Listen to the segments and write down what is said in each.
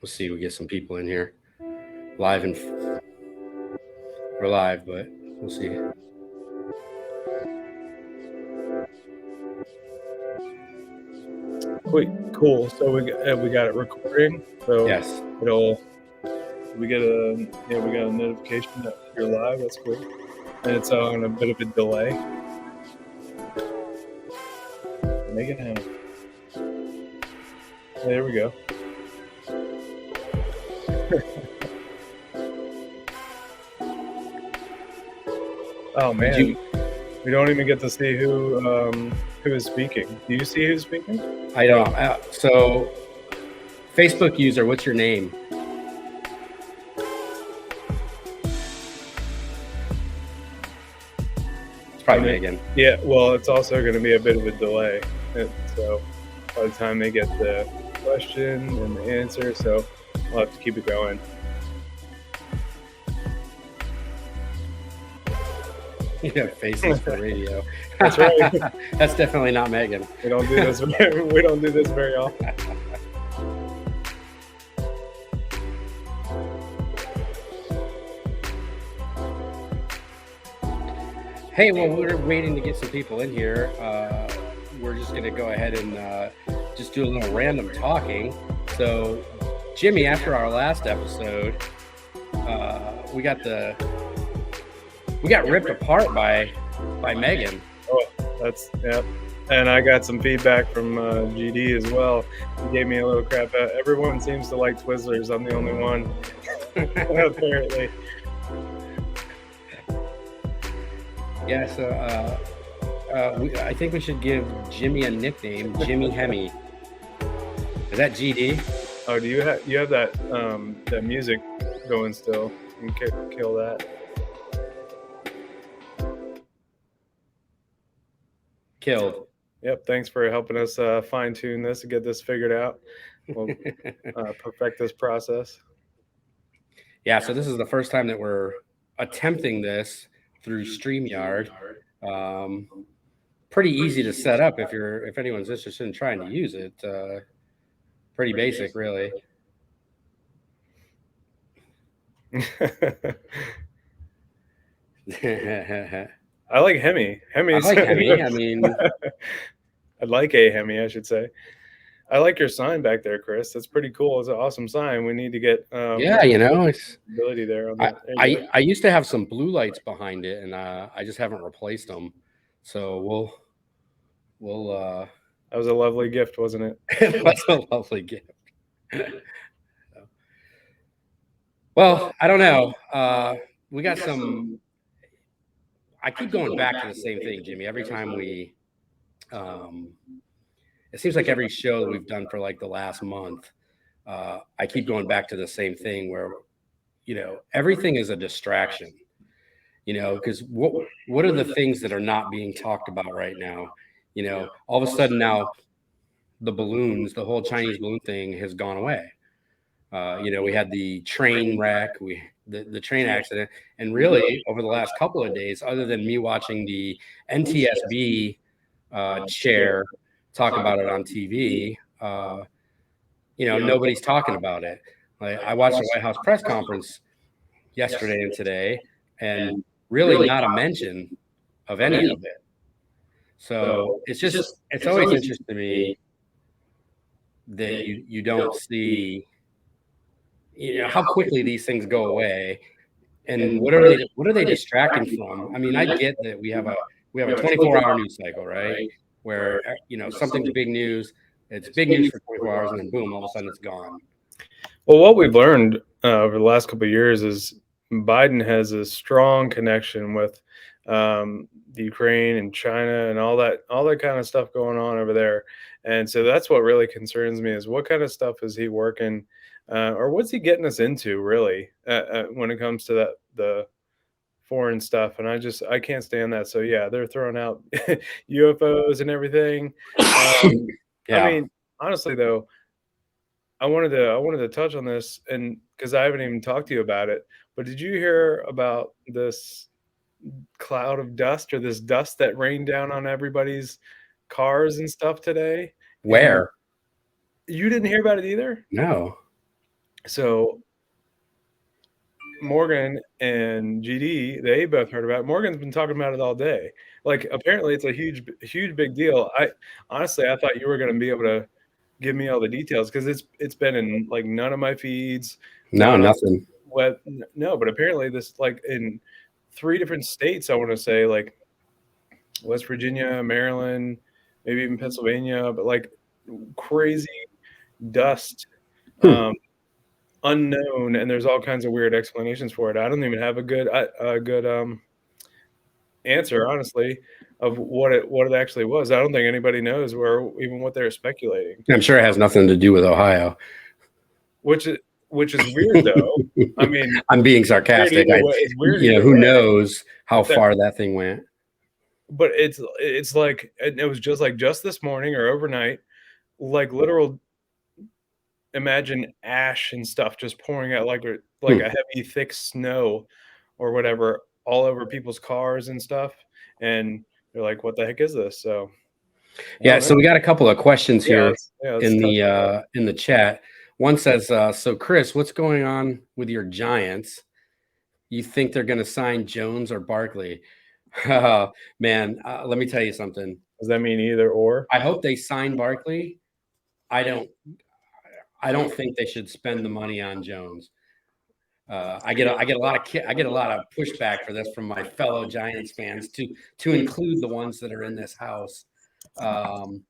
We'll see. We get some people in here live, and we're live, but we'll see. Cool. So we got it recording. So Yes. we get a notification that you're live. That's cool. And it's on a bit of a delay. Make it happen. There we go. Oh man, we don't even get to see who is speaking. Do you see who's speaking? I don't. So, Facebook user, what's your name? It's probably Megan. Yeah. Well, it's also going to be a bit of a delay. So by the time they get the question and the answer, so we'll have to keep it going. Yeah, faces for radio. That's right. That's definitely not Megan. We don't do this. We don't do this very often. Hey, well, we're waiting to get some people in here. We're just going to go ahead and just do a little random talking. So, Jimmy, after our last episode, we got ripped apart by Megan. Oh, that's yeah. And I got some feedback from GD as well. He gave me a little crap. Everyone seems to like Twizzlers. I'm the only one, apparently. Yeah, so I think we should give Jimmy a nickname, Jimmy Hemi. Is that GD? Oh, do you have that that music going still? You can kill that. Killed. Yep. Thanks for helping us fine tune this and get this figured out. We'll perfect this process. Yeah. So this is the first time that we're attempting this through StreamYard. Pretty easy to set up if anyone's interested in trying to use it. Pretty basic, really. I like Hemi. I like Hemi. I mean, I'd like a Hemi, I should say. I like your sign back there, Chris. That's pretty cool. It's an awesome sign. We need to get yeah, it's ability there. I used to have some blue lights behind it, and I just haven't replaced them. So we'll that was a lovely gift, wasn't it? It was a lovely gift. Well, I don't know. We got some. I keep going back to the same thing, Jimmy. Every time we, it seems like every show that we've done for like the last month, I keep going back to the same thing where, everything is a distraction. Because what are the things that are not being talked about right now? All of a sudden now, the balloons, the whole Chinese balloon thing has gone away. We had the train wreck, the train accident, and really over the last couple of days, other than me watching the NTSB chair talk about it on TV, nobody's talking about it. Like, I watched the White House press conference yesterday and today, and really not a mention of any of it. So it's always interesting to me that you don't see how quickly these things go away, and what are they distracting from? I mean, I get that we have a 24-hour news cycle, right? Where something's big news, it's big news for 24 hours, and then boom, all of a sudden it's gone. Well, what we've learned over the last couple of years is Biden has a strong connection with the Ukraine and China and all that kind of stuff going on over there. And so that's what really concerns me, is what kind of stuff is he working or what's he getting us into, really, when it comes to the foreign stuff. And I can't stand that. So yeah, they're throwing out UFOs and everything. Yeah. I mean, honestly though, I wanted to touch on this, and because I haven't even talked to you about it, but did you hear about this cloud of dust, or this dust that rained down on everybody's cars and stuff today? Where? You didn't hear about it either? No. So Morgan and GD, they both heard about it. Morgan's been talking about it all day. Like, apparently it's a huge big deal. I honestly, I thought you were going to be able to give me all the details because it's been in like none of my feeds, No, not on nothing. what no, but apparently this like in 3 different states, I want to say like West Virginia, Maryland, maybe even Pennsylvania, but like crazy dust. Hmm. Um, unknown, and there's all kinds of weird explanations for it. I don't even have a good answer, honestly, of what it actually was. I don't think anybody knows where even what they're speculating. I'm sure it has nothing to do with Ohio. Which is weird though. I mean, I'm being weird sarcastic. either way. It's weird either Who way. knows how That, far that thing went? but it's like it was just like just this morning or overnight, like literal. Imagine ash and stuff just pouring out like Hmm. a heavy, thick snow or whatever all over people's cars and stuff. And they're like, "What the heck is this?" So I Yeah, don't know. so we got a couple of questions Yeah, here let's touch on that. in the chat. One says, "So Chris, what's going on with your Giants? You think they're going to sign Jones or Barkley?" Oh, man, let me tell you something. Does that mean either or? I hope they sign Barkley. I don't. I don't think they should spend the money on Jones. I get a lot of I get a lot of pushback for this from my fellow Giants fans to include the ones that are in this house. And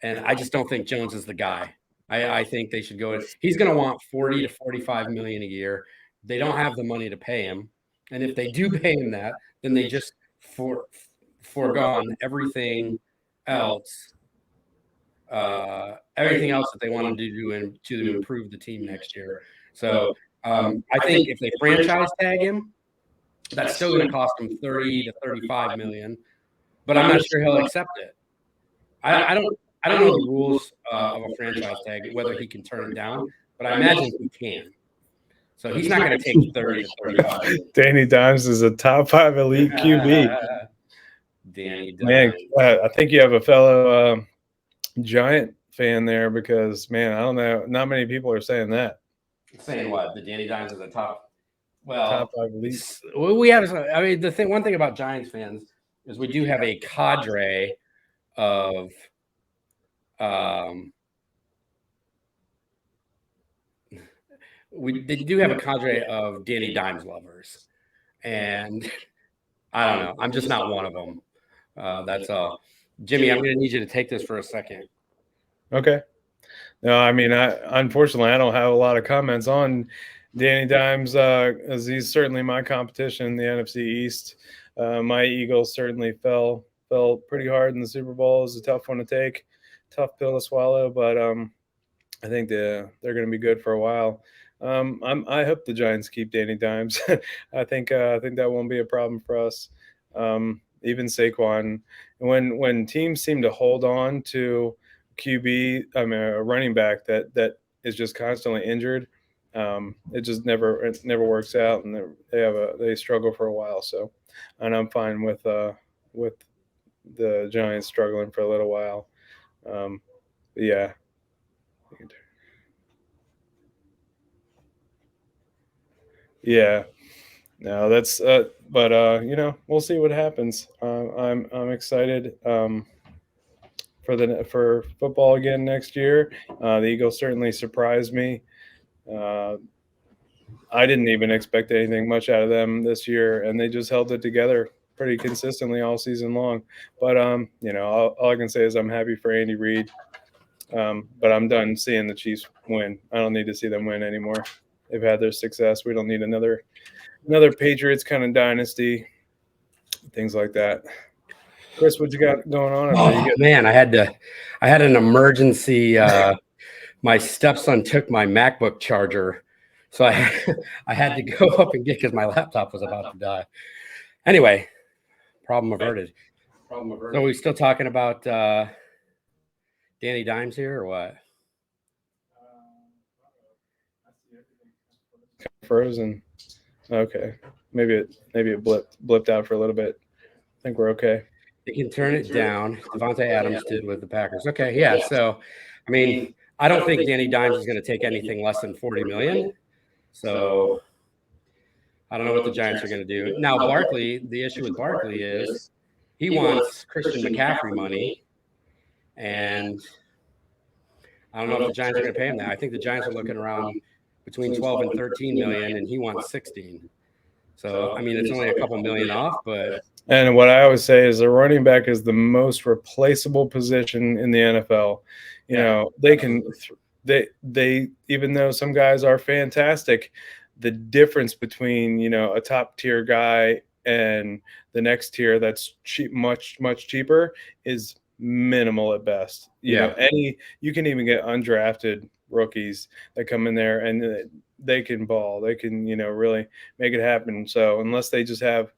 I just don't think Jones is the guy. I think they should go. He's going to want 40 to 45 million a year. They don't have the money to pay him, and if they do pay him that, then they just foregone else, everything else that they wanted to do to improve the team next year. So I think if they franchise tag him, that's still going to cost him 30 to 35 million, but I'm not sure he'll accept it. I don't know the rules of a franchise tag, whether he can turn it down, but I imagine he can. So he's not going to take 30 to 35. Danny Dimes is a top 5 elite QB. Danny Dimes. Man, I think you have a fellow Giant fan there because, man, I don't know. Not many people are saying that. Saying what? The Danny Dimes is a top. Top 5 elite. We have. I mean, one thing about Giants fans is we do have a cadre of they do have a cadre of Danny Dimes lovers, and I don't know. I'm just not one of them. That's all. Jimmy, I'm going to need you to take this for a second. Okay. No, I mean, unfortunately I don't have a lot of comments on Danny Dimes, as he's certainly my competition in the NFC East. My Eagles certainly fell pretty hard in the Super Bowl. It was a tough one to take, tough pill to swallow, but I think they're going to be good for a while. I hope the Giants keep Danny Dimes. I think that won't be a problem for us. Even Saquon, when teams seem to hold on to QB, I mean a running back that is just constantly injured, it just never works out, and they struggle for a while. So, and I'm fine with the Giants struggling for a little while. Yeah. Yeah, no, that's but we'll see what happens. I'm excited for football again next year. The Eagles certainly surprised me. I didn't even expect anything much out of them this year, and they just held it together pretty consistently all season long. But all I can say is I'm happy for Andy Reid. But I'm done seeing the Chiefs win. I don't need to see them win anymore. They've had their success. We don't need another Patriots kind of dynasty, things like that. Chris, what you got going on? Oh man, I had an emergency. My stepson took my MacBook charger, so I had to go up and get because my laptop was about to die. Anyway, problem averted. So are we still talking about Danny Dimes here or what? Frozen. Okay, maybe it blipped out for a little bit. I think we're okay. They can turn it down. Devontae Adams did with the Packers. Okay, yeah. So, I mean, I don't think Danny Dimes is going to take anything less than $40 million. So I don't know what the Giants are going to do. Now, Barkley, the issue with Barkley is he wants Christian McCaffrey money, and I don't know if the Giants are going to pay him that. I think the Giants are looking around between 12 and 13 million, and he wants 16. So, I mean, it's only a couple million off, but. And what I always say is a running back is the most replaceable position in the NFL. You know, they can, they even though some guys are fantastic, the difference between, you know, a top tier guy and the next tier that's cheap, much cheaper is minimal at best. You know, you can even get undrafted rookies that come in there and they can ball. They can, you know, really make it happen. So unless they just have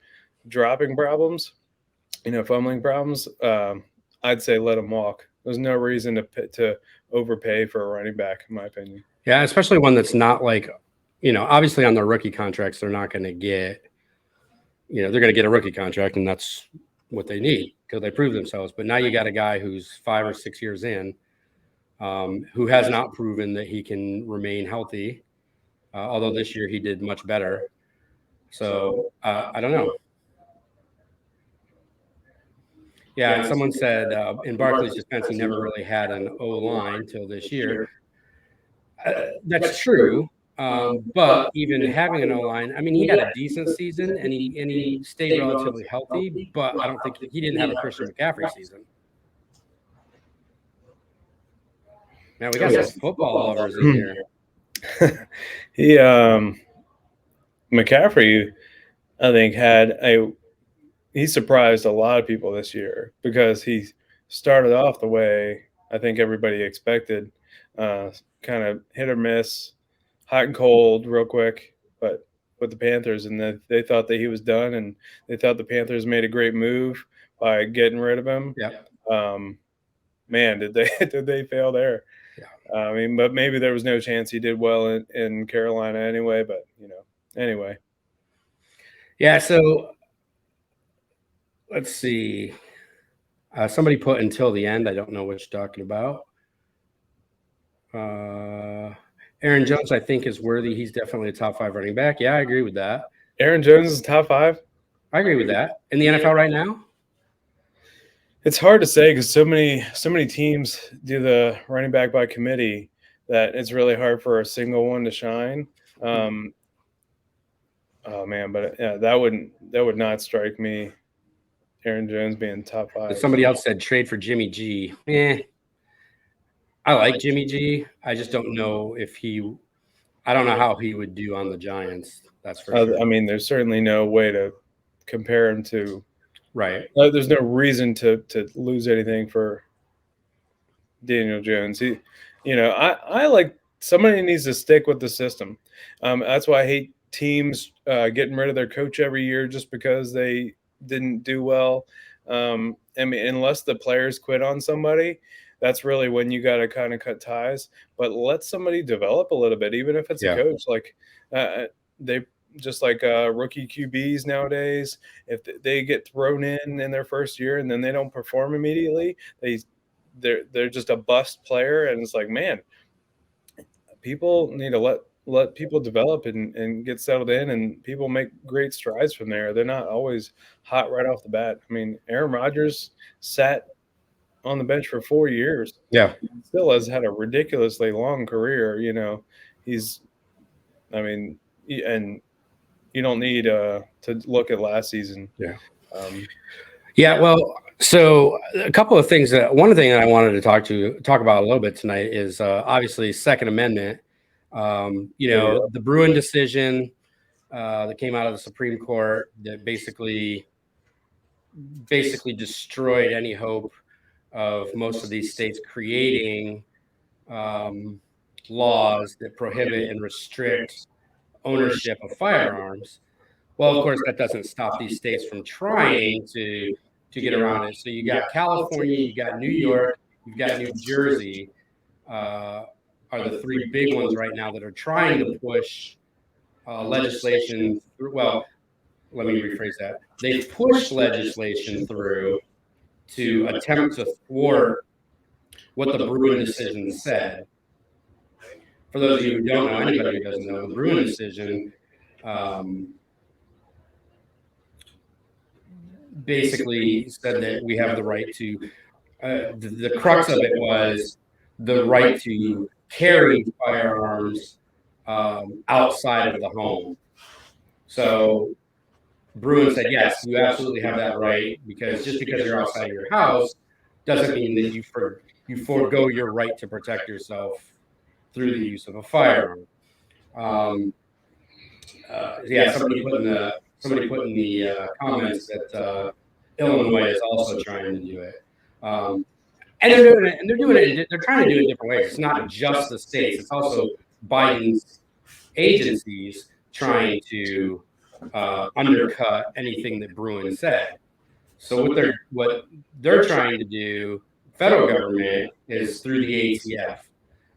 dropping problems, you know, fumbling problems, I'd say let them walk. There's no reason to overpay for a running back, in my opinion. Yeah, especially one that's not like, you know, obviously on their rookie contracts, they're not going to get, you know, they're going to get a rookie contract, and that's what they need because they prove themselves. But now you got a guy who's 5 or 6 years in, who has not proven that he can remain healthy, although this year he did much better. So I don't know. Yeah, and someone said in Barkley's defense, he never really had an O-line till this year. That's true. But even having an O-line, I mean, he had a decent season and he stayed relatively healthy, but I don't think he didn't have a Christian McCaffrey season. Man, we got some football lovers in here. McCaffrey, I think, he surprised a lot of people this year because he started off the way I think everybody expected, kind of hit or miss, hot and cold real quick, but with the Panthers, and they thought that he was done, and they thought the Panthers made a great move by getting rid of him. Yeah. Man, did they fail there? Yeah. I mean, but maybe there was no chance he did well in Carolina anyway. But you know, anyway. Yeah. So let's see. Somebody put until the end. I don't know what you're talking about. Aaron Jones, I think, is worthy. He's definitely a top 5 running back. Yeah, I agree with that. Aaron Jones is top 5? I agree with that. In the NFL right now? It's hard to say because so many teams do the running back by committee that it's really hard for a single one to shine. Oh man, but yeah, that would not strike me. Aaron Jones being top 5. But somebody else said trade for Jimmy G. I like Jimmy G. I just don't know if I don't know how he would do on the Giants. That's for sure. I mean, there's certainly no way to compare him to. Right. There's no reason to lose anything for Daniel Jones. I like somebody needs to stick with the system. That's why I hate teams getting rid of their coach every year just because they didn't do well. I mean, unless the players quit on somebody, that's really when you got to kind of cut ties. But let somebody develop a little bit, even if it's a coach. Like they just like rookie QBs nowadays, if they get thrown in their first year and then they don't perform immediately, they're just a bust player. And it's like, man, people need to let people develop and get settled in, and people make great strides from there. They're not always hot right off the bat. I mean, Aaron Rodgers sat on the bench for 4 years. Yeah. He still has had a ridiculously long career. You know, and you don't need to look at last season. Yeah. Yeah. Well, so a couple of things. One thing that I wanted to talk about a little bit tonight is obviously Second Amendment. The Bruin decision that came out of the Supreme Court that basically destroyed any hope of most of these states creating laws that prohibit and restrict ownership of firearms. Well, of course, that doesn't stop these states from trying to get around it. So you got California, you got New York, you've got New Jersey, are the 3 big ones right now that are trying to push legislation through. Well, let me rephrase that. They've pushed legislation through to attempt to thwart what the Bruin decision said. for those of you who don't know, anybody who doesn't know, the Bruin decision basically said that we have the right to, the crux of it was the right to carry firearms outside of the home. So Bruin said, yes, you absolutely have that right, because just because you're outside of your house doesn't mean that you forego your right to protect yourself through the use of a firearm. Somebody put in the comments that Illinois is also trying to do it, and they're doing it. And they're trying to do it in different ways. It's not just the states; it's also Biden's agencies trying to undercut anything that Bruin said. So what they're trying to do, federal government, is through the ATF.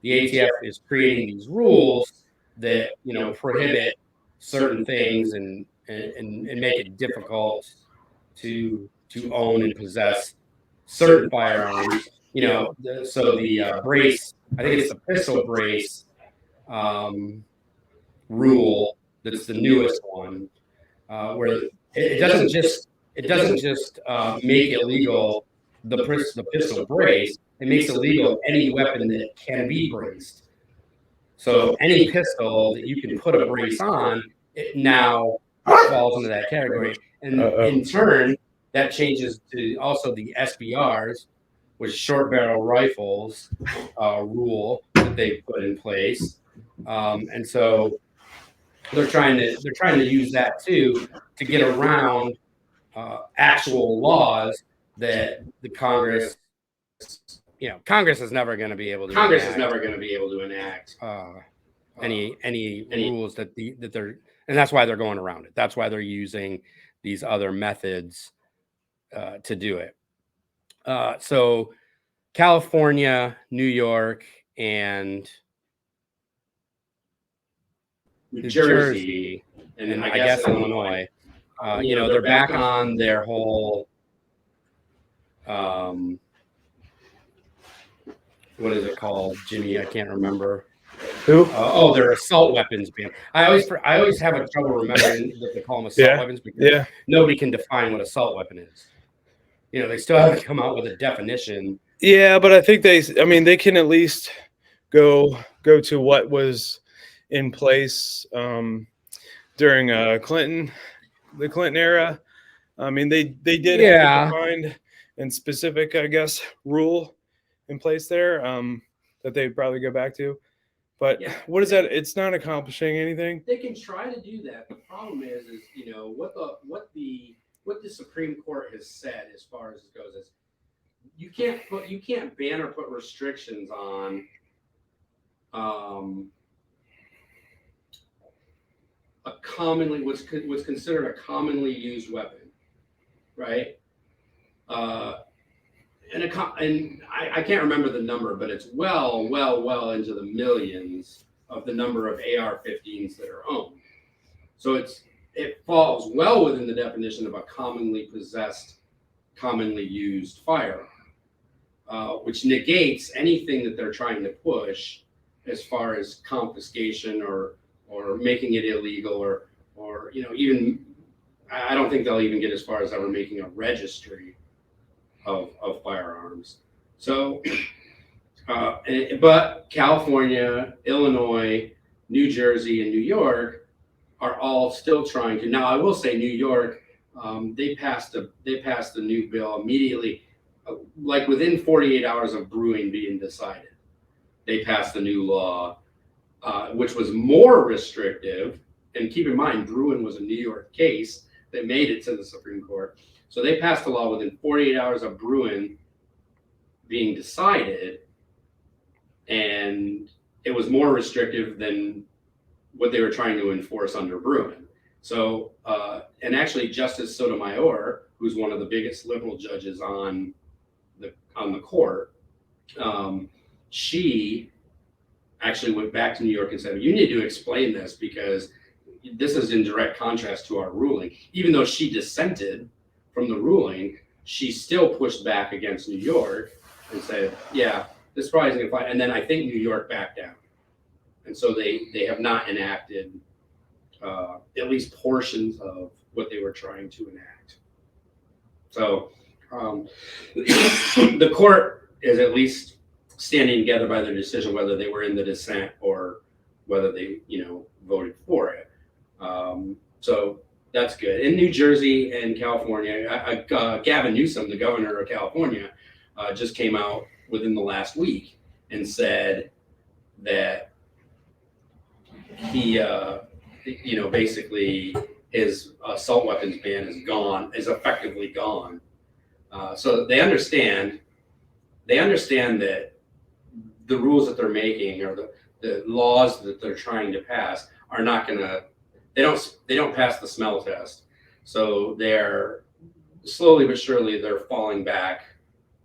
The ATF is creating these rules that prohibit certain things and make it difficult to own and possess certain firearms. The brace, I think it's the pistol brace rule that's the newest one, where it doesn't just make illegal the pistol brace. It makes illegal any weapon that can be braced. So any pistol that you can put a brace on, it now falls into that category. And in turn, that changes to also the SBRs, which short barrel rifles rule that they put in place. And so they're trying to use that too to get around actual laws that the Congress is never going to be able to enact any rules that they're, and that's why they're going around it. That's why they're using these other methods to do it. So California, New York, and New Jersey, and I guess Illinois, they're back on their whole what is it called, Jimmy? I can't remember. Who? They're assault weapons ban. I always have a trouble remembering that they call them assault weapons because nobody can define what assault weapon is. They still haven't come out with a definition. Yeah, but I think they can at least go to what was in place during the Clinton era. I mean, they did have a defined and specific, I guess, rule in place there that they'd probably go back to. But what is that? It's not accomplishing anything. They can try to do that. The problem is what the Supreme Court has said as far as it goes is you can't ban or put restrictions on a commonly what's considered a commonly used weapon, right? And I can't remember the number, but it's well into the millions of the number of AR-15s that are owned. So it falls well within the definition of a commonly possessed, commonly used firearm, which negates anything that they're trying to push as far as confiscation or making it illegal or even I don't think they'll even get as far as ever making a registry of firearms. So, but California, Illinois, New Jersey, and New York are all still trying to. Now, I will say New York, they passed the new bill immediately, like within 48 hours of Bruin being decided. They passed the new law, which was more restrictive. And keep in mind, Bruin was a New York case that made it to the Supreme Court. So they passed a law within 48 hours of Bruin being decided, and it was more restrictive than what they were trying to enforce under Bruin. So, and actually Justice Sotomayor, who's one of the biggest liberal judges on the court, she actually went back to New York and said, you need to explain this because this is in direct contrast to our ruling. Even though she dissented from the ruling, she still pushed back against New York and said, yeah, this probably isn't going to fly. And then I think New York backed down. and so they have not enacted at least portions of what they were trying to enact. So the court is at least standing together by their decision, whether they were in the dissent or whether they, voted for it. So that's good. In New Jersey and California, Gavin Newsom, the governor of California, just came out within the last week and said that he, basically his assault weapons ban is effectively gone. So they understand that the rules that they're making or the laws that they're trying to pass are not gonna, they don't pass the smell test. So they're slowly but surely they're falling back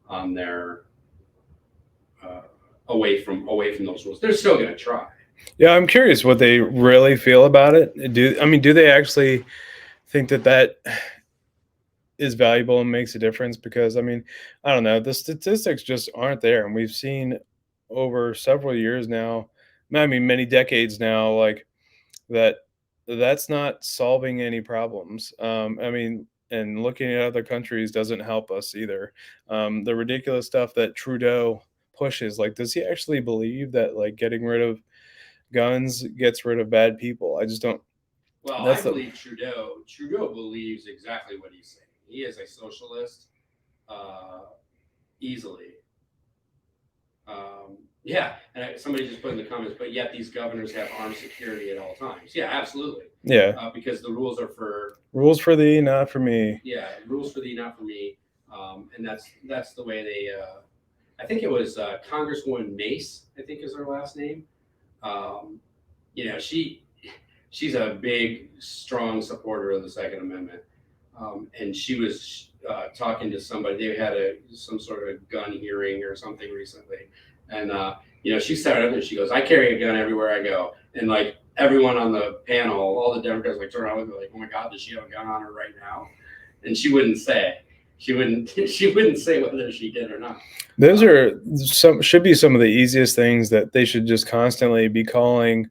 on their away from those rules. They're still gonna try. Yeah, I'm curious what they really feel about it. Do they actually think that is valuable and makes a difference? Because I don't know, the statistics just aren't there, and we've seen over several years now, many decades now, like that's not solving any problems. And looking at other countries doesn't help us either. The ridiculous stuff that Trudeau pushes, like, does he actually believe that like getting rid of guns gets rid of bad people? I just don't. Well, I believe Trudeau believes exactly what he's saying. He is a socialist, easily. Yeah, and somebody just put in the comments, but yet these governors have armed security at all times. Yeah, absolutely. Yeah, because the rules are for thee, not for me. Yeah, rules for thee, not for me. And that's the way they. I think it was Congresswoman Mace, I think is her last name. She's a big, strong supporter of the Second Amendment. And she was talking to somebody. They had some sort of gun hearing or something recently. And, she started up and she goes, I carry a gun everywhere I go. And like everyone on the panel, all the Democrats like turn around and be like, oh my God, does she have a gun on her right now? And she wouldn't say. She wouldn't say whether she did or not. Those should be some of the easiest things that they should just constantly be calling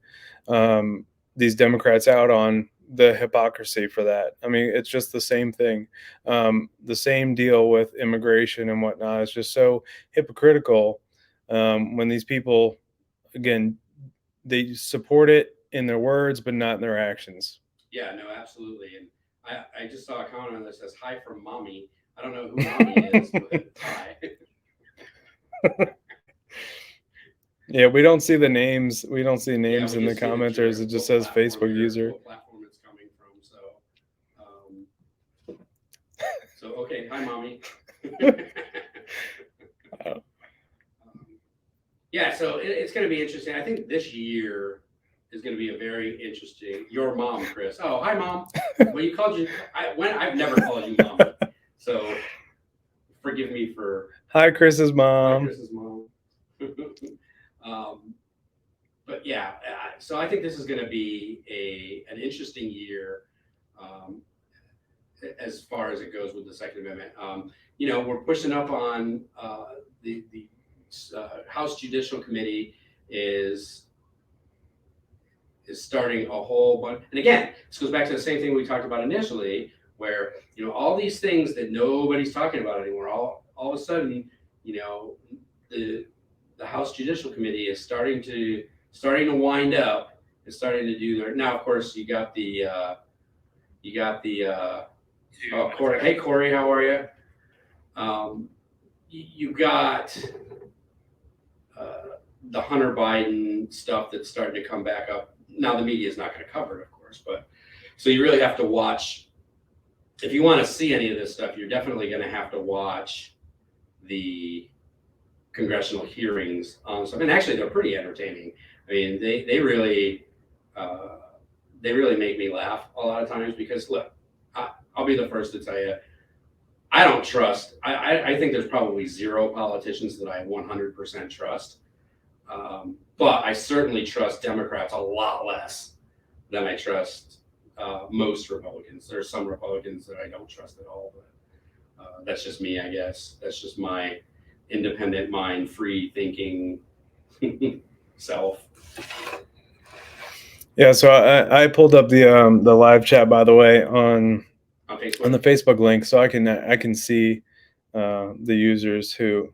these Democrats out on, the hypocrisy for that. It's just the same thing. The same deal with immigration and whatnot. It's just so hypocritical when these people, again, they support it in their words, but not in their actions. Yeah, no, absolutely. And I just saw a comment on this that says, hi from mommy. I don't know who mommy is, but hi. Yeah, we don't see the names. We don't see names in the commenters. It just says Facebook user. What platform it's coming from. So okay, hi, mommy. Yeah, so it's going to be interesting. I think this year is going to be a very interesting. Your mom, Chris. Oh, hi, mom. Well, you called you. I've never called you mom. So forgive me for. Hi, Chris's mom. Hi, Chris's mom. But yeah, so I think this is going to be an interesting year as far as it goes with the Second Amendment. We're pushing up on the House Judicial Committee is starting a whole bunch. And again, this goes back to the same thing we talked about initially, where all these things that nobody's talking about anymore, all of a sudden, the House Judicial Committee is starting to wind up and starting to do their. Now, of course, you got the Corey. Hey, Corey, how are you? You got the Hunter Biden stuff that's starting to come back up. Now, the media is not going to cover it, of course, but so you really have to watch. If you want to see any of this stuff, you're definitely going to have to watch the congressional hearings on stuff. And actually, they're pretty entertaining. They really make me laugh a lot of times because look, I'll be the first to tell you, I don't trust. I think there's probably zero politicians that I 100% trust. But I certainly trust Democrats a lot less than I trust most Republicans. There are some Republicans that I don't trust at all, but that's just me, I guess. That's just my independent mind, free thinking self. Yeah, so I pulled up the live chat, by the way, on Facebook. the Facebook link, so I can see the users who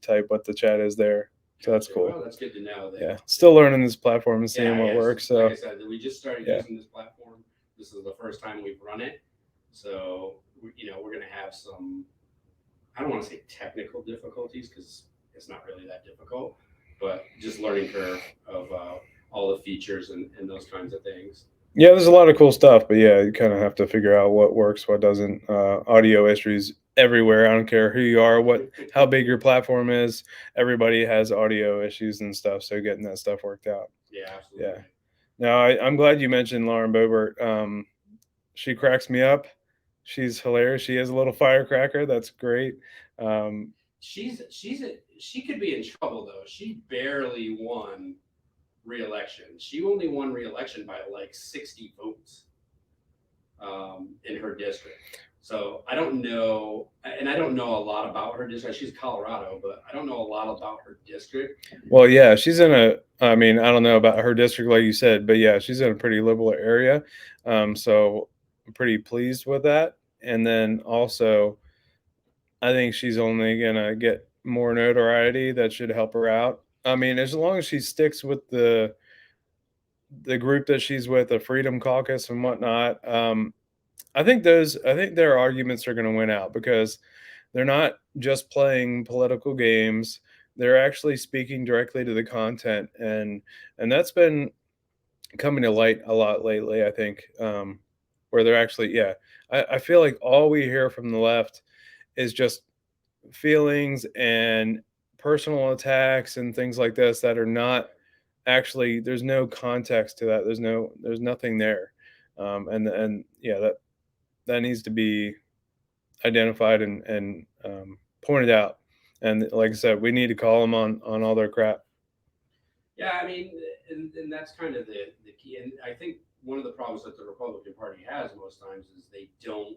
type what the chat is there. So that's cool. Well, that's good to know. That, yeah, still learning this platform and seeing what yes, works. So like I said, we just started yeah. using this platform. This is the first time we've run it, so we're going to have some. I don't want to say technical difficulties because it's not really that difficult, but just learning curve of all the features and those kinds of things. Yeah, there's a lot of cool stuff, but yeah, you kind of have to figure out what works, what doesn't. Audio issues everywhere. I don't care who you are, how big your platform is. Everybody has audio issues and stuff, so getting that stuff worked out. Yeah, absolutely. Yeah. Now, I'm glad you mentioned Lauren Boebert. She cracks me up. She's hilarious. She is a little firecracker. That's great. She could be in trouble though. She barely won re-election. She only won re-election by like 60 votes in her district. So I don't know, and I don't know a lot about her district. She's Colorado, but I don't know a lot about her district. Well, yeah, she's in I don't know about her district, like you said, but yeah, she's in a pretty liberal area. So I'm pretty pleased with that. And then also, I think she's only going to get more notoriety that should help her out. I mean, as long as she sticks with the group that she's with, the Freedom Caucus and whatnot, I think their arguments are going to win out because they're not just playing political games. They're actually speaking directly to the content, and that's been coming to light a lot lately. I think where they're actually, I feel like all we hear from the left is just feelings and personal attacks and things like this that are not actually, there's no context to that. There's nothing there. And yeah, that needs to be identified and pointed out. And like I said, we need to call them on all their crap. Yeah, I mean, and that's kind of the key. And I think one of the problems that the Republican Party has most times is they don't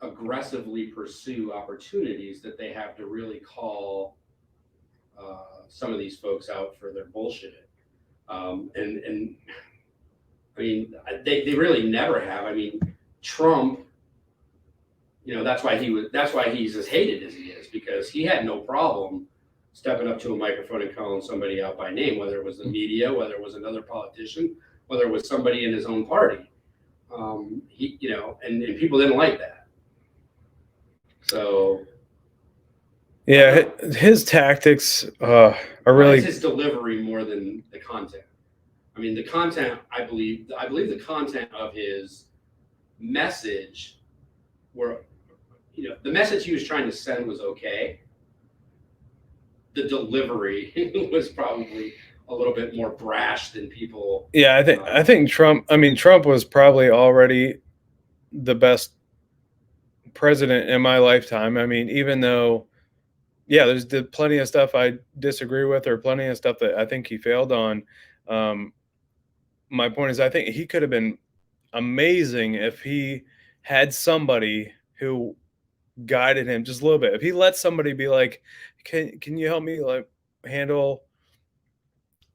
aggressively pursue opportunities that they have to really call some of these folks out for their bullshit. And I mean, they really never have. I mean, Trump, that's why he's as hated as he is, because he had no problem stepping up to a microphone and calling somebody out by name, whether it was the media, whether it was another politician, whether it was somebody in his own party. And people didn't like that. So yeah, his tactics are really, it's his delivery more than the content. I mean, the content, I believe the content of his message the message he was trying to send was okay. The delivery was probably a little bit more brash than people. Yeah, I think Trump was probably already the best president in my lifetime. I mean, even though, yeah, there's plenty of stuff I disagree with, or plenty of stuff that I think he failed on. My point is, I think he could have been amazing if he had somebody who guided him just a little bit. If he let somebody be like, can you help me like handle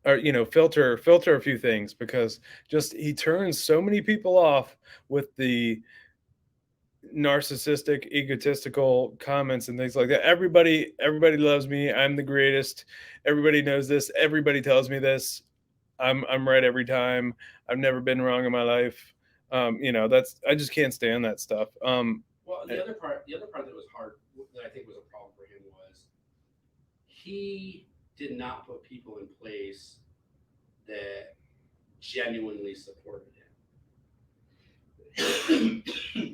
or filter a few things, because just he turns so many people off with the narcissistic, egotistical comments and things like that. Everybody loves me. I'm the greatest. Everybody knows this. Everybody tells me this. I'm right every time. I've never been wrong in my life. I just can't stand that stuff. Well, the other part that was hard, that I think was a problem for him, was he did not put people in place that genuinely supported him.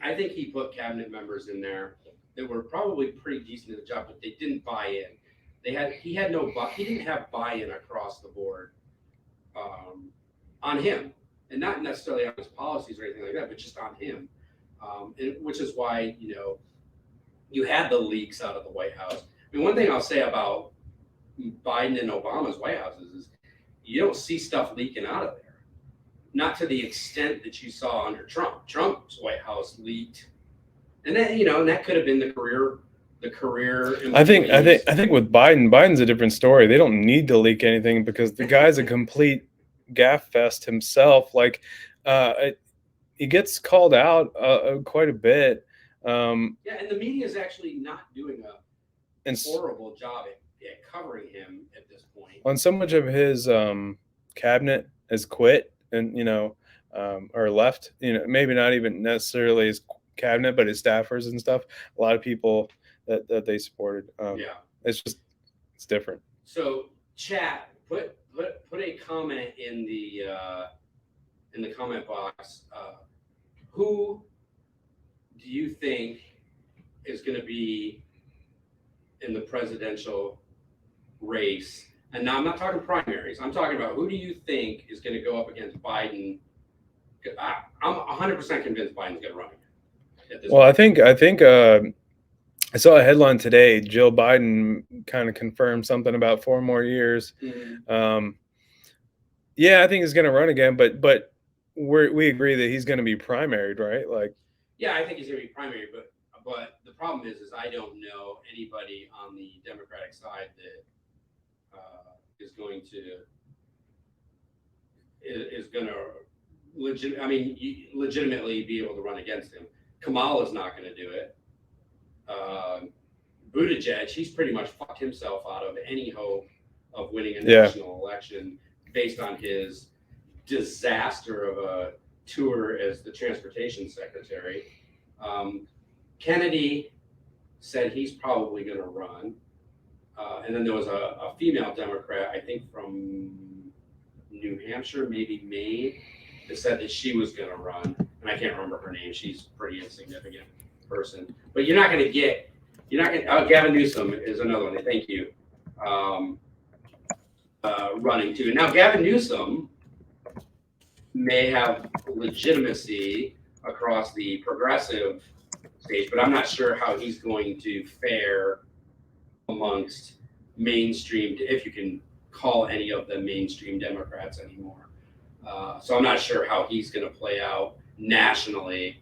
I think he put cabinet members in there that were probably pretty decent at the job, but they didn't buy in. He didn't have buy-in across the board on him, and not necessarily on his policies or anything like that, but just on him. Which is why you had the leaks out of the White House. I mean, one thing I'll say about Biden and Obama's White Houses is you don't see stuff leaking out of there, not to the extent that you saw under Trump. Trump's White House leaked, and that that could have been the the career. I think with Biden's a different story. They don't need to leak anything because the guy's a complete gaff fest himself. Like, he gets called out quite a bit. Yeah, and the media is actually not doing a horrible job at covering him at this point. On so much of his cabinet has quit and or left. Maybe not even necessarily his cabinet, but his staffers and stuff. A lot of people that they supported. Yeah, it's different. So chat, put a comment in the comment box. Who do you think is going to be in the presidential race? And now I'm not talking primaries. I'm talking about who do you think is going to go up against Biden? I'm 100% convinced Biden's going to run again. Well, I think I saw a headline today. Jill Biden kind of confirmed something about 4 more years. Mm-hmm. Yeah, I think he's going to run again, but we agree that he's going to be primaried, right? Like, yeah, I think he's going to be primary, but the problem is I don't know anybody on the Democratic side that is going to legitimately be able to run against him. Kamala's not going to do it. Buttigieg, he's pretty much fucked himself out of any hope of winning a national election based on his disaster of a tour as the transportation secretary. Kennedy said he's probably going to run. And then there was a female Democrat, I think from New Hampshire, maybe Maine, that said that she was going to run. And I can't remember her name. She's a pretty insignificant person. But you're not going to get, Gavin Newsom is another one. Thank you. Running too. Now, Gavin Newsom may have legitimacy across the progressive stage, but I'm not sure how he's going to fare amongst mainstream, if you can call any of them mainstream Democrats anymore. So I'm not sure how he's going to play out nationally.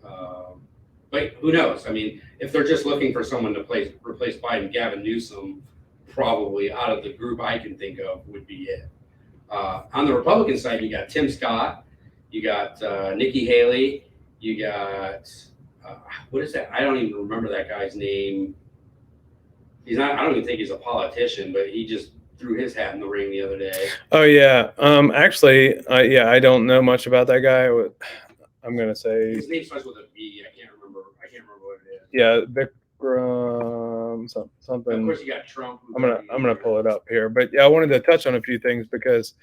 But who knows? I mean, if they're just looking for someone to replace Biden, Gavin Newsom, probably out of the group I can think of, would be it. On the Republican side, you got Tim Scott, you got Nikki Haley, you got what is that? I don't even remember that guy's name. He's not. I don't even think he's a politician, but he just threw his hat in the ring the other day. Oh yeah. Actually, I don't know much about that guy. I'm gonna say his name starts with a V. I can't remember what it is. Yeah, Vikram something. Of course, you got Trump. I'm gonna pull it up here, but yeah, I wanted to touch on a few things because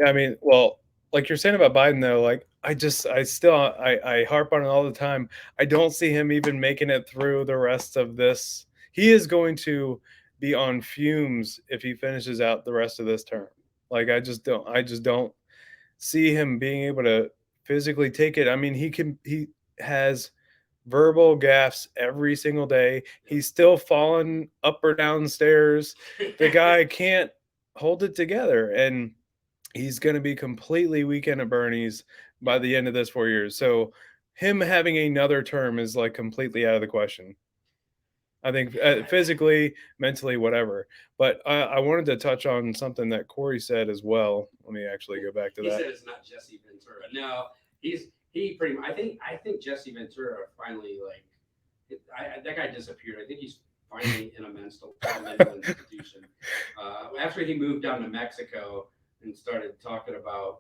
I mean, well, like you're saying about Biden though, like I harp on it all the time. I don't see him even making it through the rest of this. He is going to be on fumes if he finishes out the rest of this term. Like I just don't see him being able to physically take it. I mean, he has verbal gaffes every single day. He's still falling up or down stairs. The guy can't hold it together, and he's going to be completely Weekend at Bernie's by the end of this 4 years. So him having another term is like completely out of the question. I think physically, mentally, whatever. But I wanted to touch on something that Corey said as well. Let me actually go back to that. He said it's not Jesse Ventura. No, he pretty much. I think Jesse Ventura finally that guy disappeared. I think he's finally in a mental institution. After he moved down to Mexico and started talking about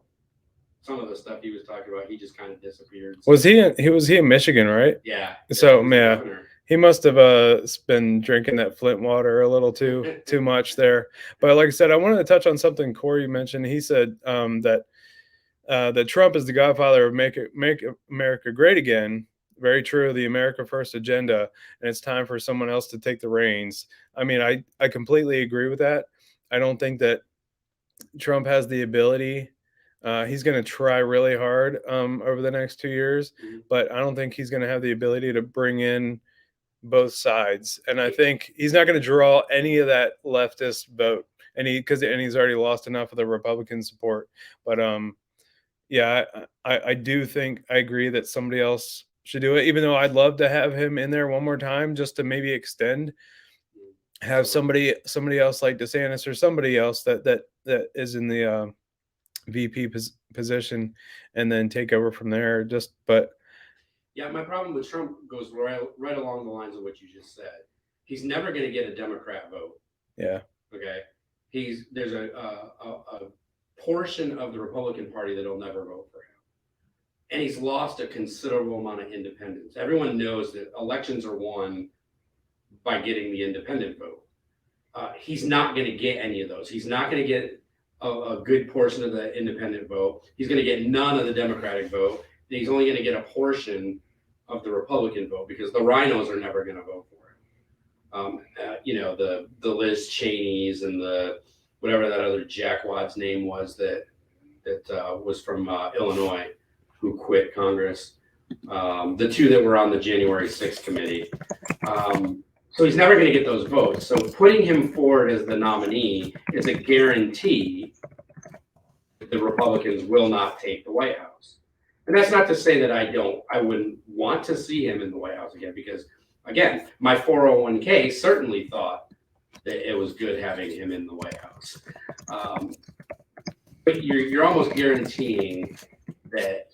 some of the stuff he was talking about, he just kind of disappeared. So. Was he in Michigan, right? Yeah. So yeah. He must have been drinking that Flint water a little too much there. But like I said, I wanted to touch on something Corey mentioned. He said that Trump is the godfather of make America great again. Very true. The America First agenda, and it's time for someone else to take the reins. I mean, I completely agree with that. I don't think that Trump has the ability. He's going to try really hard over the next 2 years, but I don't think he's going to have the ability to bring in both sides. And I think he's not going to draw any of that leftist vote, and he's already lost enough of the Republican support. But yeah, I do think I agree that somebody else should do it. Even though I'd love to have him in there one more time, just to maybe extend, have somebody else like DeSantis or somebody else that is in the VP position, and then take over from there. But Yeah, my problem with Trump goes right along the lines of what you just said. He's never going to get a Democrat vote. yeah, Okay, there's a portion of the Republican Party that'll never vote for him, and he's lost a considerable amount of independents. Everyone knows that elections are won by getting the independent vote. He's not going to get any of those. He's not going to get a good portion of the independent vote. He's going to get none of the Democratic vote. He's only going to get a portion of the Republican vote because the rhinos are never going to vote for him. The Liz Cheneys and the whatever that other jackwad's name was that was from Illinois who quit Congress. The two that were on the January 6th committee. So he's never going to get those votes. So putting him forward as the nominee is a guarantee that the Republicans will not take the White House. And that's not to say that I wouldn't want to see him in the White House again, because again, my 401k certainly thought that it was good having him in the White House. But you're almost guaranteeing that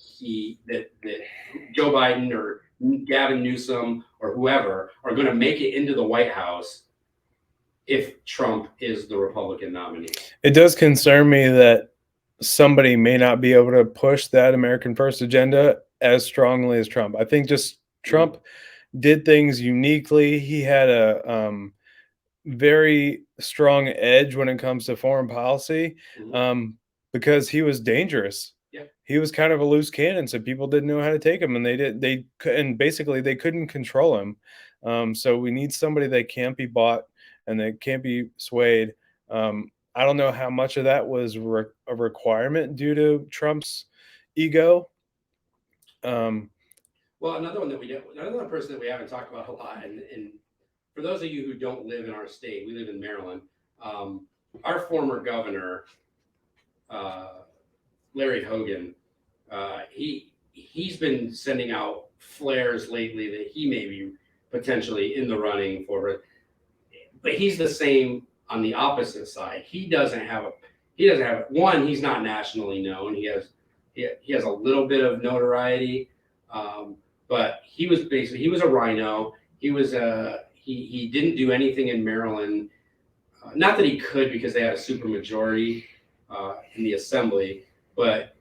Joe Biden or Gavin Newsom or whoever are going to make it into the White House if Trump is the Republican nominee. It does concern me that somebody may not be able to push that American First agenda as strongly as Trump. I think just Trump did things uniquely. He had a very strong edge when it comes to foreign policy, because he was dangerous. Yeah. He was kind of a loose cannon, so people didn't know how to take him, and they couldn't control him. So we need somebody that can't be bought and that can't be swayed. I don't know how much of that was a requirement due to Trump's ego. Well, another person that we haven't talked about a lot, and for those of you who don't live in our state, we live in Maryland. Our former governor, Larry Hogan, he's been sending out flares lately that he may be potentially in the running for it, but he's the same on the opposite side. He doesn't have one. He's not nationally known. He has a little bit of notoriety, but he was a rhino. He didn't do anything in Maryland. Not that he could, because they had a supermajority in the assembly, but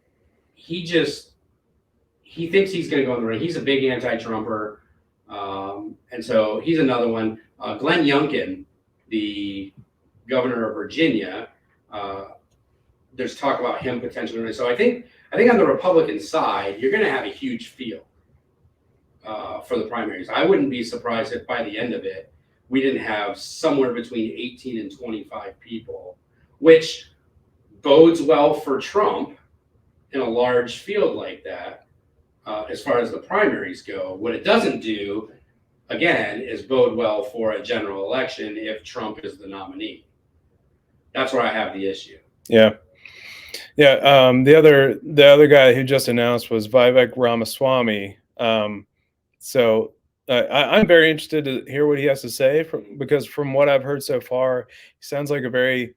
he thinks he's going to go in the ring. He's a big anti-Trumper, and so he's another one. Glenn Youngkin, the governor of Virginia, there's talk about him potentially. So I think on the Republican side, you're going to have a huge field for the primaries. I wouldn't be surprised if by the end of it, we didn't have somewhere between 18 and 25 people, which bodes well for Trump in a large field like that, as far as the primaries go. What it doesn't do, again, is bode well for a general election if Trump is the nominee. That's where I have the issue. Yeah. The other guy who just announced was Vivek Ramaswamy. So I'm very interested to hear what he has to say, because from what I've heard so far, he sounds like a very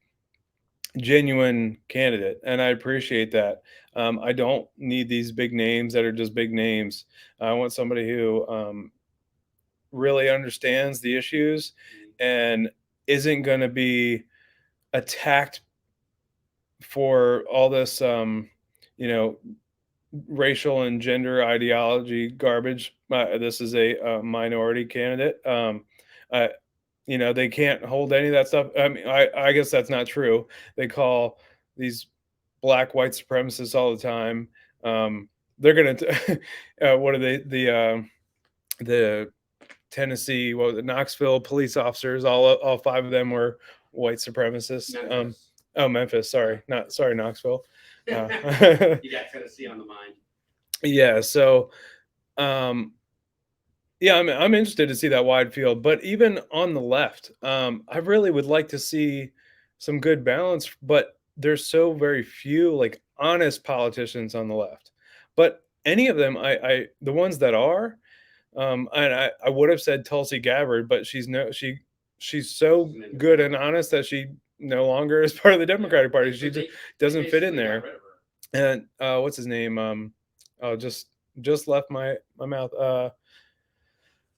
genuine candidate, and I appreciate that. I don't need these big names that are just big names. I want somebody who really understands the issues and isn't going to be attacked for all this, racial and gender ideology garbage. This is a minority candidate. They can't hold any of that stuff. I mean, I guess that's not true. They call these black white supremacists all the time. They're going to, what are they? The Tennessee, the Knoxville police officers, all five of them were white supremacists. Memphis. Sorry, Knoxville. You got Tennessee on the mind. Yeah. So, I'm interested to see that wide field, but even on the left, I really would like to see some good balance, but there's so very few honest politicians on the left. But any of them, the ones that are, And I would have said Tulsi Gabbard, but she's so good and honest that she no longer is part of the Democratic Party. And so She just they doesn't fit in basically got there. rid of her. And what's his name? Oh, just left my mouth.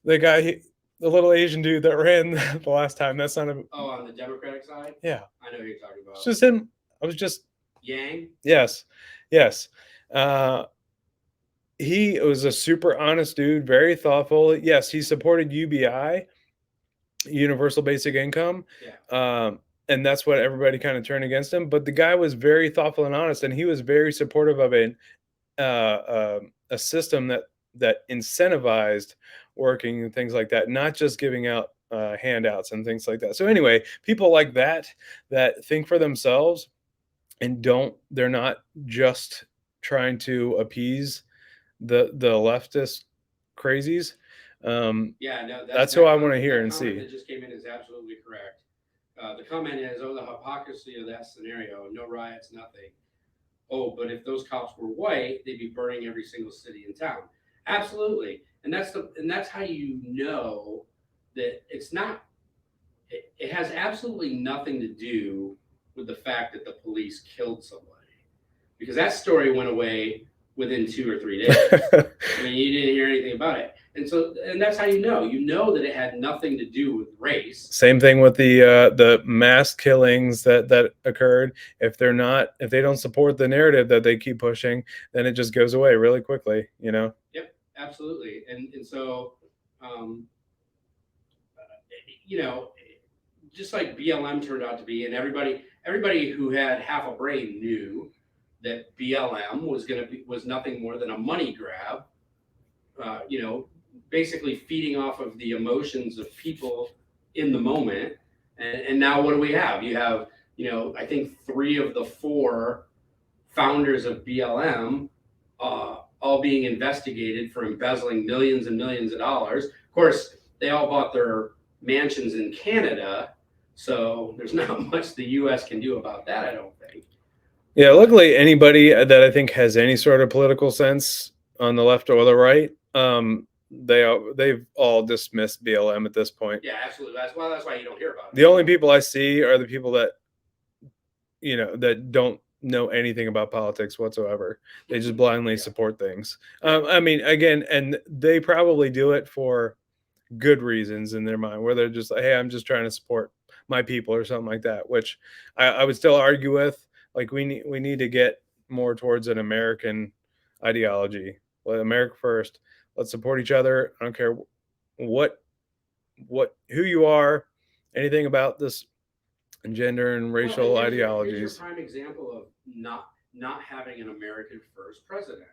The guy, the little Asian dude that ran the last time. That's not a. Oh, on the Democratic side? Yeah, I know who you're talking about. it's just him. I was just Yang? yes, yes. He was a super honest dude, very thoughtful. Yes, he supported UBI, Universal Basic Income. Yeah. And that's what everybody kind of turned against him. But the guy was very thoughtful and honest, and he was very supportive of a system that incentivized working and things like that, not just giving out handouts and things like that. So anyway, people like that think for themselves and they're not just trying to appease the leftist crazies. Yeah, no, that's who I want to that hear and comment see. that just came in is absolutely correct. The comment is, "Oh, the hypocrisy of that scenario. No riots, nothing. Oh, but if those cops were white, they'd be burning every single city in town." Absolutely, and that's how you know that it's not. It has absolutely nothing to do with the fact that the police killed somebody, because that story went away within 2 or 3 days. I mean, you didn't hear anything about it. And that's how you know that it had nothing to do with race. Same thing with the mass killings that occurred. If they don't support the narrative that they keep pushing, then it just goes away really quickly, you know? Yep, absolutely. And so, just like BLM turned out to be, and everybody who had half a brain knew that BLM was nothing more than a money grab. Basically feeding off of the emotions of people in the moment. And now what do we have? You have, I think 3 of the 4 founders of BLM all being investigated for embezzling millions and millions of dollars. Of course, they all bought their mansions in Canada, so there's not much the U.S. can do about that, I don't think. Yeah, luckily anybody that I think has any sort of political sense on the left or the right, they've all dismissed BLM at this point. Yeah, absolutely. That's why you don't hear about it. The only people I see are the people that that don't know anything about politics whatsoever. They just blindly support things. I mean, again, and they probably do it for good reasons in their mind, where they're just like, hey, I'm just trying to support my people or something like that, which I would still argue with. Like, we need to get more towards an American ideology. Let America first. Let's support each other. I don't care who you are, anything about this gender and racial ideologies. Here's your prime example of not having an American first president.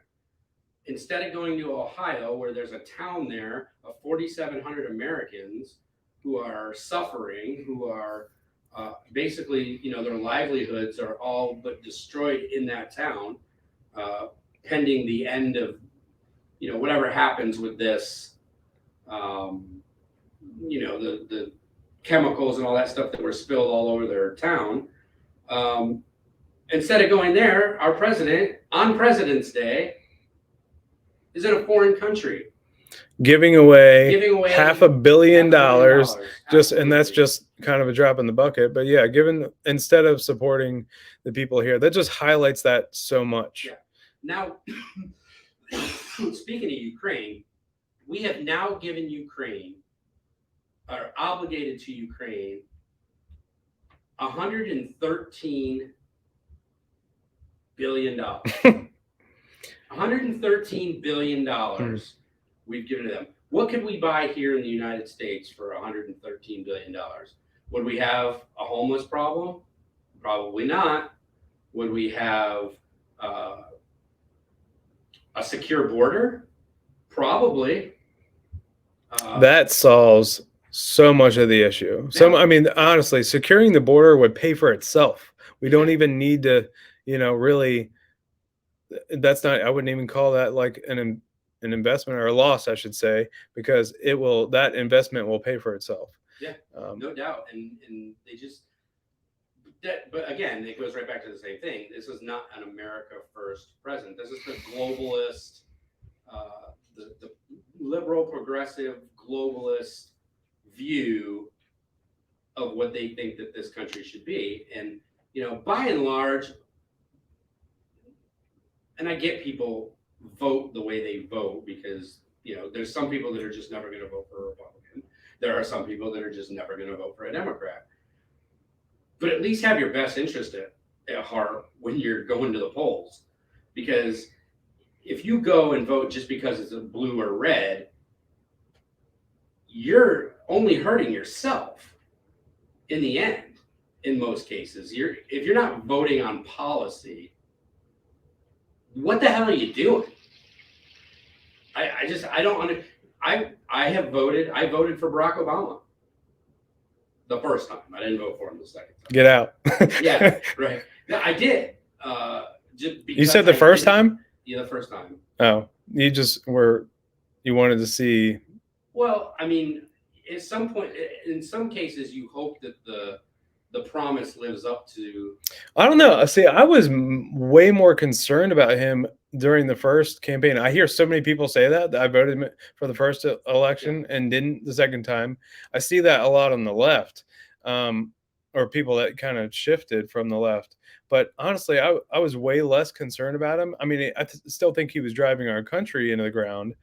Instead of going to Ohio, where there's a town there of 4,700 Americans who are suffering, who are basically, their livelihoods are all but destroyed in that town, pending the end of, whatever happens with this, the chemicals and all that stuff that were spilled all over their town. Instead of going there, our president on President's Day is in a foreign country, giving away $500 million. And that's just kind of a drop in the bucket. But yeah, instead of supporting the people here, that just highlights that so much. Yeah. Now, speaking of Ukraine, we have now given Ukraine, are obligated to Ukraine, $113 billion. $113 billion we've given to them. What could we buy here in the United States for $113 billion? Would we have a homeless problem? Probably not. Would we have a secure border? Probably. That solves so much of the issue. I mean, honestly, securing the border would pay for itself. We don't even need to, really. That's not. I wouldn't even call that like an investment or a loss, I should say, because that investment will pay for itself. Yeah, no doubt. And they just but again, it goes right back to the same thing. This is not an America first president. This is the globalist, liberal, progressive, globalist view of what they think that this country should be. And, by and large, and I get people vote the way they vote because, there's some people that are just never going to vote for a Republican. There are some people that are just never going to vote for a Democrat. But at least have your best interest at heart when you're going to the polls. Because if you go and vote just because it's a blue or red, you're only hurting yourself in the end, in most cases. If you're not voting on policy, what the hell are you doing? I don't understand. I voted for Barack Obama the first time. I didn't vote for him the second time. Get out. Yeah, right. I did. You said the first time? Yeah, the first time. Oh, you wanted to see. Well, I mean, at some point, in some cases, you hope that the promise lives up to. I don't know. See, I was way more concerned about him during the first campaign. I hear so many people say that I voted for the first election and didn't the second time. I see that a lot on the left, or people that kind of shifted from the left. But honestly, I was way less concerned about him. I mean, I still think he was driving our country into the ground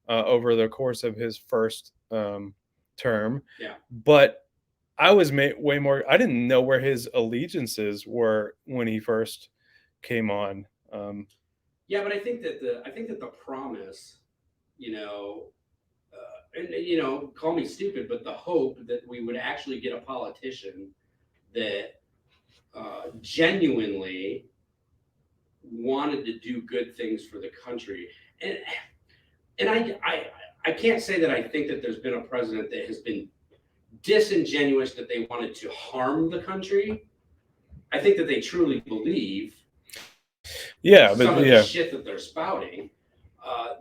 over the course of his first term. Yeah. But I was way more. I didn't know where his allegiances were when he first came on. Yeah, but I think that the promise, and call me stupid, but the hope that we would actually get a politician that genuinely wanted to do good things for the country, and I can't say that I think that there's been a president that has been disingenuous that they wanted to harm the country. I think that they truly believe some of the shit that they're spouting.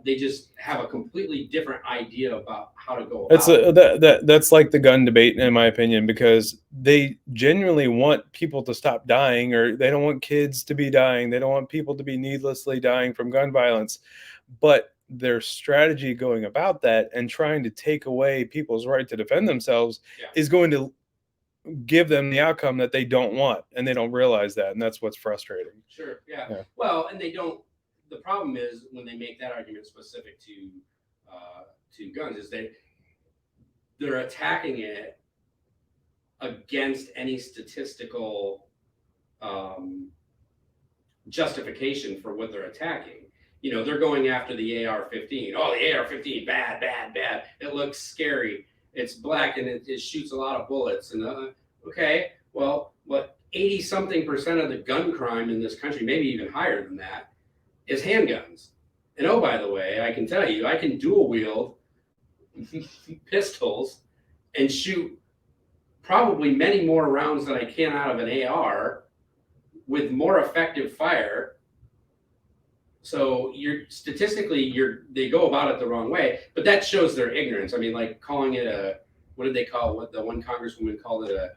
They just have a completely different idea about how to go about it. That's like the gun debate, in my opinion, because they genuinely want people to stop dying, or they don't want kids to be dying. They don't want people to be needlessly dying from gun violence. But their strategy going about that and trying to take away people's right to defend themselves is going to give them the outcome that they don't want, and they don't realize that, and that's what's frustrating. Sure. Yeah. Well, and they don't. The problem is when they make that argument specific to guns, is they're attacking it against any statistical justification for what they're attacking. They're going after the AR-15. Oh, the AR-15, bad, bad, bad. It looks scary. It's black and it shoots a lot of bullets. And okay, well, 80-something% of the gun crime in this country, maybe even higher than that, is handguns. And oh, by the way, I can tell you, I can dual wield pistols and shoot probably many more rounds than I can out of an AR with more effective fire. So they go about it the wrong way, but that shows their ignorance. I mean, like calling it what did they call what the one congresswoman called it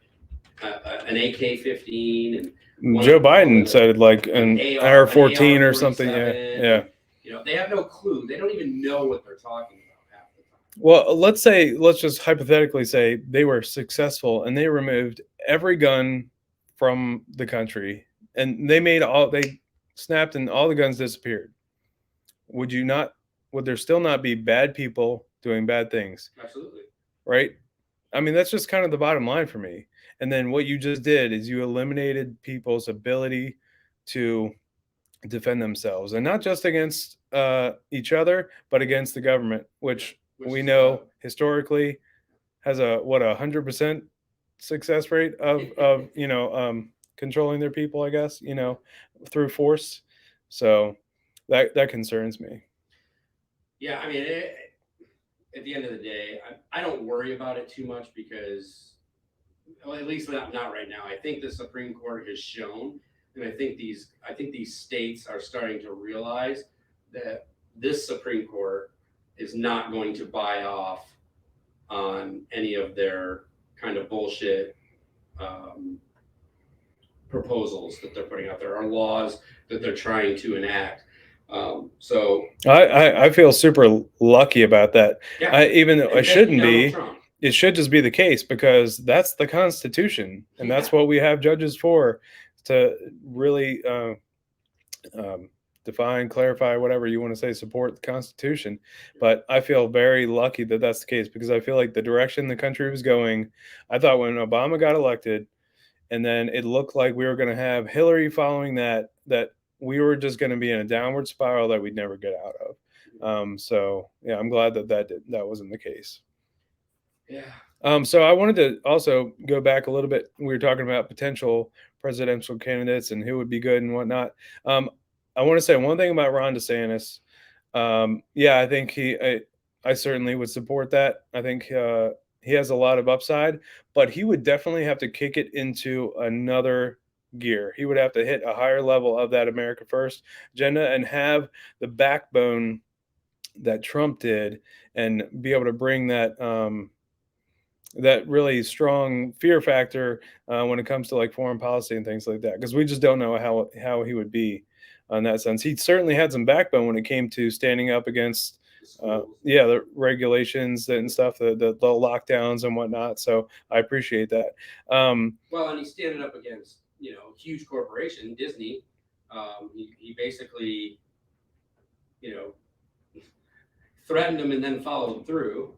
an AK-15, and Joe Biden said like an AR-14 or something. Yeah. They have no clue. They don't even know what they're talking about half the time. Well, let's just hypothetically say they were successful and they removed every gun from the country, and they snapped and all the guns disappeared. Would there still not be bad people doing bad things? Absolutely. Right? I mean, that's just kind of the bottom line for me. And then what you just did is you eliminated people's ability to defend themselves, and not just against each other, but against the government, which we know historically has a 100% success rate of controlling their people, I guess, through force. So that concerns me. Yeah, I mean, at the end of the day, I don't worry about it too much because, well, at least not right now. I think the Supreme Court has shown, and I think these states are starting to realize that this Supreme Court is not going to buy off on any of their kind of bullshit proposals that they're putting out there, or laws that they're trying to enact. So I feel super lucky about that. yeah, Even though and it thank you, shouldn't Donald be, Trump. it should just be the case because that's the Constitution, and that's Yeah, what we have judges for, to really um, define, clarify, whatever you want to say, support the Constitution. But I feel very lucky that that's the case because I feel like the direction the country was going, I thought when Obama got elected, and then it looked like we were going to have Hillary following that we were just going to be in a downward spiral that we'd never get out of. So yeah, I'm glad that wasn't the case. yeah. So I wanted to also go back a little bit. We were talking about potential presidential candidates and who would be good and whatnot. Um, I want to say one thing about Ron DeSantis. Yeah, I think I certainly would support that. I think he has a lot of upside, but he would definitely have to kick it into another gear. He would have to hit a higher level of that America First agenda and have the backbone that Trump did, and be able to bring that really strong fear factor when it comes to like foreign policy and things like that, because we just don't know how he would be in that sense. He certainly had some backbone when it came to standing up against yeah, the regulations and stuff, the lockdowns and whatnot. So I appreciate that. Well, and he's standing up against, huge corporation, Disney. He basically, you know, threatened him and then followed through.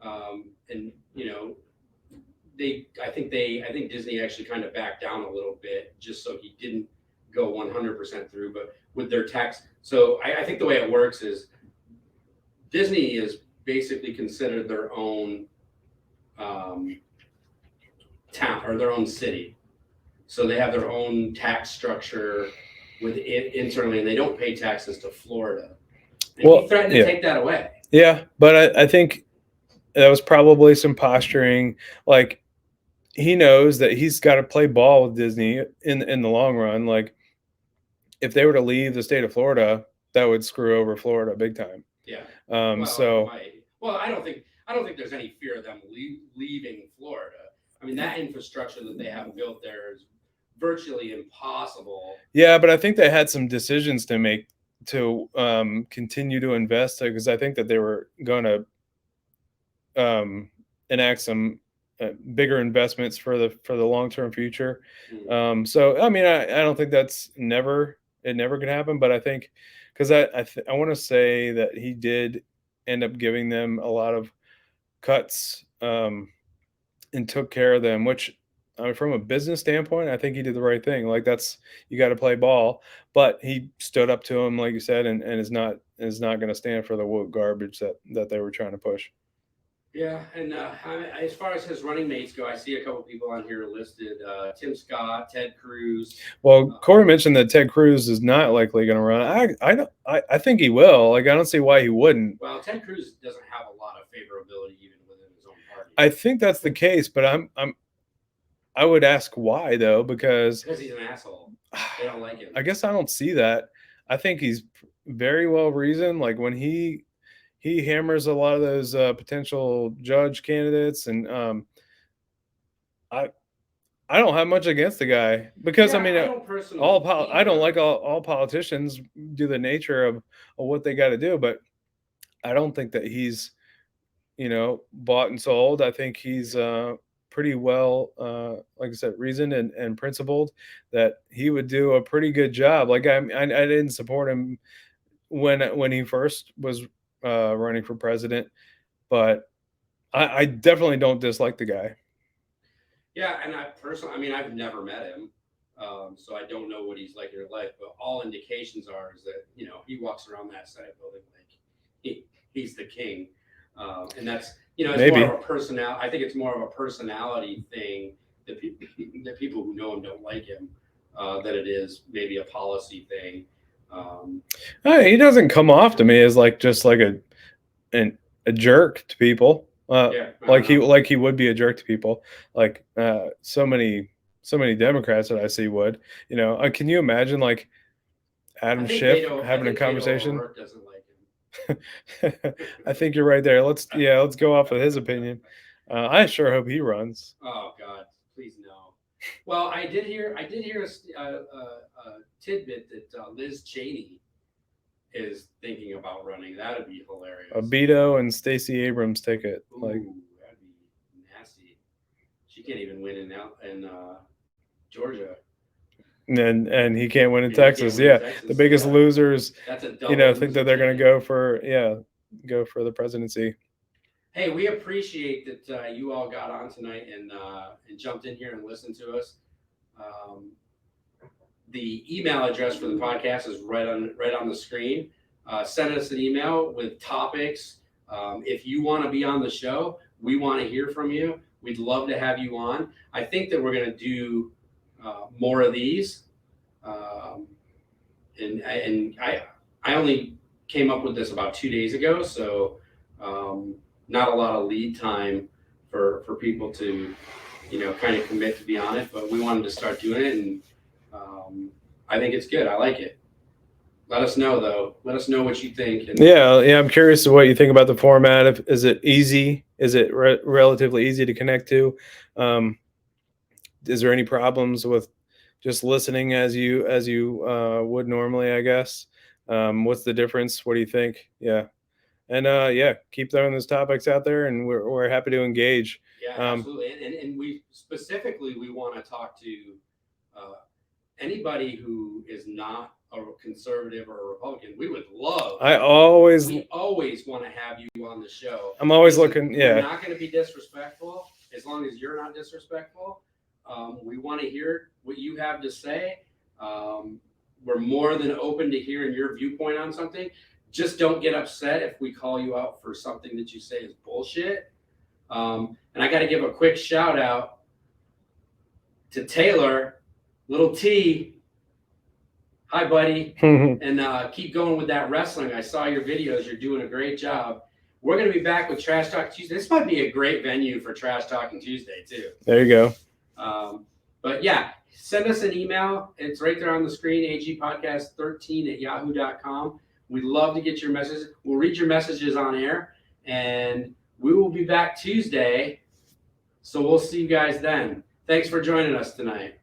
And I think Disney actually kind of backed down a little bit just so he didn't go 100% through. But with their tax, so I think the way it works is Disney is basically considered their own town or their own city. So they have their own tax structure with it internally, and they don't pay taxes to Florida. And he threatened to take that away. Yeah, but I think that was probably some posturing. Like, he knows that he's got to play ball with Disney in the long run. Like, if they were to leave the state of Florida, that would screw over Florida big time. Yeah. So I don't think there's any fear of them leaving Florida. I mean, that infrastructure that they have built there is virtually impossible. Yeah, but I think they had some decisions to make to continue to invest, because I think that they were going to enact some bigger investments for the long term future. So I mean, I don't think it never could happen, but I think, because I want to say that he did end up giving them a lot of cuts, and took care of them, which, I mean, from a business standpoint, I think he did the right thing. Like, that's, you got to play ball, but he stood up to him, like you said, and is not going to stand for the woke garbage that they were trying to push. Yeah, and as far as his running mates go, I see a couple people on here listed: Tim Scott, Ted Cruz. Well, Corey mentioned that Ted Cruz is not likely going to run. I think he will. Like, I don't see why he wouldn't. Well, Ted Cruz doesn't have a lot of favorability even within his own party. I think that's the case, but I would ask why, though, because he's an asshole. They don't like him. I guess I don't see that. I think he's very well reasoned. Like, when he hammers a lot of those potential judge candidates, and I don't have much against the guy, because I mean, I don't like all politicians do the nature of what they got to do, but I don't think that he's bought and sold. I think he's pretty well, like I said, reasoned and principled, that he would do a pretty good job. Like, I didn't support him when he first was running for president, but I definitely don't dislike the guy. Yeah, and I mean, I've never met him, so I don't know what he's like in real life. But all indications are is that he walks around that Senate building like he's the king, and that's it's Maybe more of a personality. I think it's more of a personality thing that people who know him don't like him, than it is maybe a policy thing. He doesn't come off to me as like just like a jerk to people. Like he would be a jerk to people, like so many Democrats that I see would. Can you imagine, like, Adam Schiff having a conversation? Doesn't like him. I think you're right there. Let's go off of his opinion. I sure hope he runs. Oh God, please no. Well, I did hear a tidbit that Liz Cheney is thinking about running. That would be hilarious. A Beto and Stacey Abrams ticket. Ooh, Like, that'd be nasty. She can't even win in Georgia. and he can't win in And he can't Texas. win in Yeah, Texas. the biggest Yeah. losers, That's a think double that they're going to loser go for the presidency. Hey, we appreciate that you all got on tonight and jumped in here and listened to us. The email address for the podcast is right on the screen. Send us an email with topics. If you want to be on the show, we want to hear from you. We'd love to have you on. I think that we're going to do more of these. And I only came up with this about 2 days ago, so not a lot of lead time for people to, kind of commit to be on it. But we wanted to start doing it, and I think it's good. I like it. Let us know, though. Let us know what you think. And Yeah, I'm curious to what you think about the format. Is it easy? Is it relatively easy to connect to? Is there any problems with just listening as you would normally, I guess? What's the difference? What do you think? Yeah. And keep throwing those topics out there, and we're happy to engage. Yeah, absolutely. And we specifically, we want to talk to anybody who is not a conservative or a Republican. We would love. We always want to have you on the show. I'm always looking. Yeah. We're not going to be disrespectful as long as you're not disrespectful. We want to hear what you have to say. We're more than open to hearing your viewpoint on something. Just don't get upset if we call you out for something that you say is bullshit. And I got to give a quick shout out to Taylor, little T. Hi, buddy. And keep going with that wrestling. I saw your videos. You're doing a great job. We're going to be back with Trash Talk Tuesday. This might be a great venue for Trash Talking Tuesday, too. There you go. But yeah, send us an email. It's right there on the screen, agpodcast13@yahoo.com. We'd love to get your messages. We'll read your messages on air, and we will be back Tuesday. So we'll see you guys then. Thanks for joining us tonight.